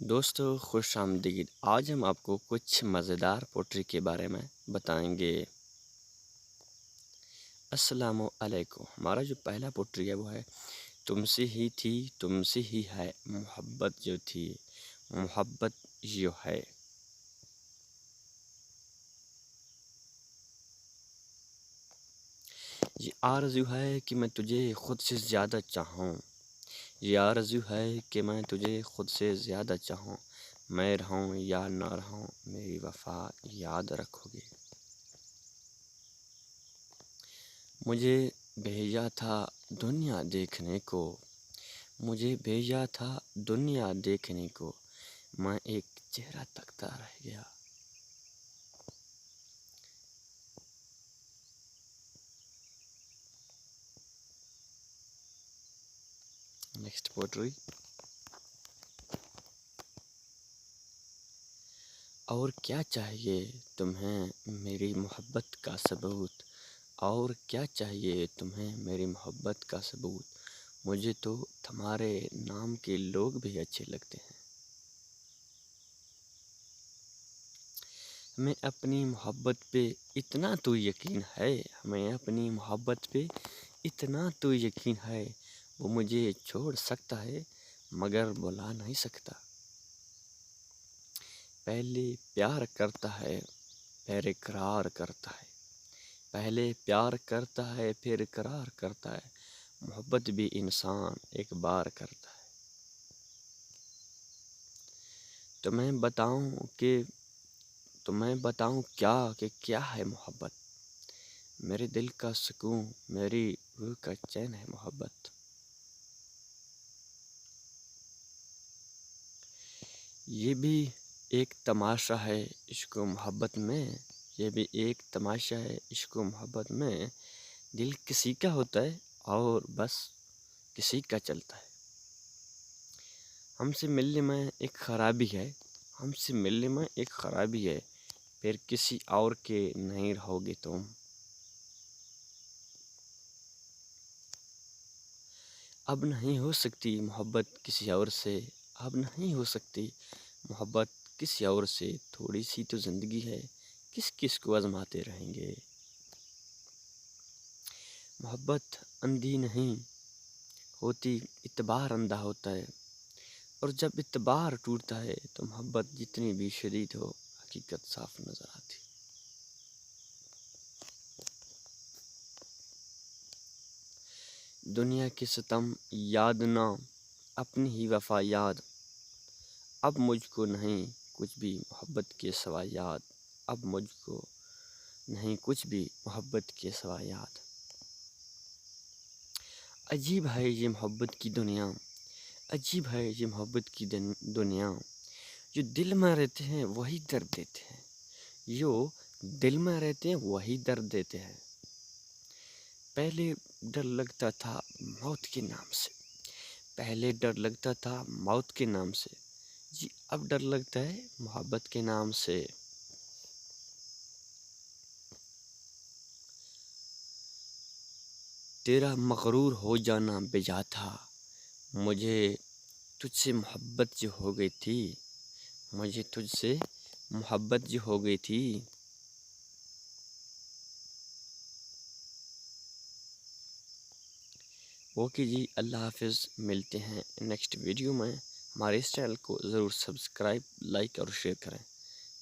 دوستو خوش آمدید۔ آج ہم آپ کو کچھ مزیدار پوٹری کے بارے میں بتائیں گے۔ السلام علیکم۔ ہمارا جو پہلا پوٹری ہے وہ ہے تم سے ہی تھی تم سے ہی ہے محبت جو تھی محبت جو ہے۔ یہ آرزو ہے کہ میں تجھے خود سے زیادہ چاہوں، یہ آرزو ہے کہ میں تجھے خود سے زیادہ چاہوں، میں رہوں یا نہ رہوں میری وفا یاد رکھو گے۔ مجھے بھیجا تھا دنیا دیکھنے کو، مجھے بھیجا تھا دنیا دیکھنے کو، میں ایک چہرہ تکتا رہ گیا۔ Next poetry. اور کیا چاہیے تمہیں میری محبت کا ثبوت، اور کیا چاہیے تمہیں میری محبت کا ثبوت، مجھے تو تمہارے نام کے لوگ بھی اچھے لگتے ہیں۔ ہمیں اپنی محبت پہ اتنا تو یقین ہے، ہمیں اپنی محبت پہ اتنا تو یقین ہے، وہ مجھے چھوڑ سکتا ہے مگر بلا نہیں سکتا۔ پہلے پیار کرتا ہے پھر اقرار کرتا ہے، پہلے پیار کرتا ہے پھر اقرار کرتا ہے، محبت بھی انسان ایک بار کرتا ہے۔ تمہیں بتاؤں کیا ہے محبت، میرے دل کا سکون میری روح کا چین ہے محبت۔ یہ بھی ایک تماشا ہے عشق و محبت میں، یہ بھی ایک تماشا ہے عشق و محبت میں، دل کسی کا ہوتا ہے اور بس کسی کا چلتا ہے۔ ہم سے ملنے میں ایک خرابی ہے، ہم سے ملنے میں ایک خرابی ہے، پھر کسی اور کے نہیں رہو گے تم۔ اب نہیں ہو سکتی محبت کسی اور سے، اب نہیں ہو سکتی محبت کسی اور سے، تھوڑی سی تو زندگی ہے کس کس کو آزماتے رہیں گے۔ محبت اندھی نہیں ہوتی، اعتبار اندھا ہوتا ہے، اور جب اعتبار ٹوٹتا ہے تو محبت جتنی بھی شدید ہو حقیقت صاف نظر آتی۔ دنیا کے ستم یاد نہ اپنی ہی وفا یاد، اب مجھ کو نہیں کچھ بھی محبت کے سوا یاد، اب مجھ کو نہیں کچھ بھی محبت کے سوا یاد۔ عجیب ہے یہ محبت کی دنیا، عجیب ہے یہ محبت کی دنیا، جو دل میں رہتے ہیں وہی درد دیتے ہیں، جو دل میں رہتے ہیں وہی درد دیتے ہیں۔ پہلے ڈر لگتا تھا موت کے نام سے، پہلے ڈر لگتا تھا موت کے نام سے، جی اب ڈر لگتا ہے محبت کے نام سے۔ تیرا مغرور ہو جانا بجا تھا، مجھے تجھ سے محبت جو ہو گئی تھی، مجھے تجھ سے محبت جو ہو گئی تھی۔ اوکے جی، اللہ حافظ، ملتے ہیں نیکسٹ ویڈیو میں۔ ہمارے اس چینل کو ضرور سبسکرائب، لائک اور شیئر کریں۔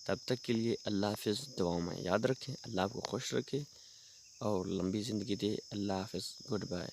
تب تک کے لیے اللہ حافظ، دعاؤں میں یاد رکھیں، اللہ آپ کو خوش رکھے اور لمبی زندگی دے۔ اللہ حافظ، گڈ بائے۔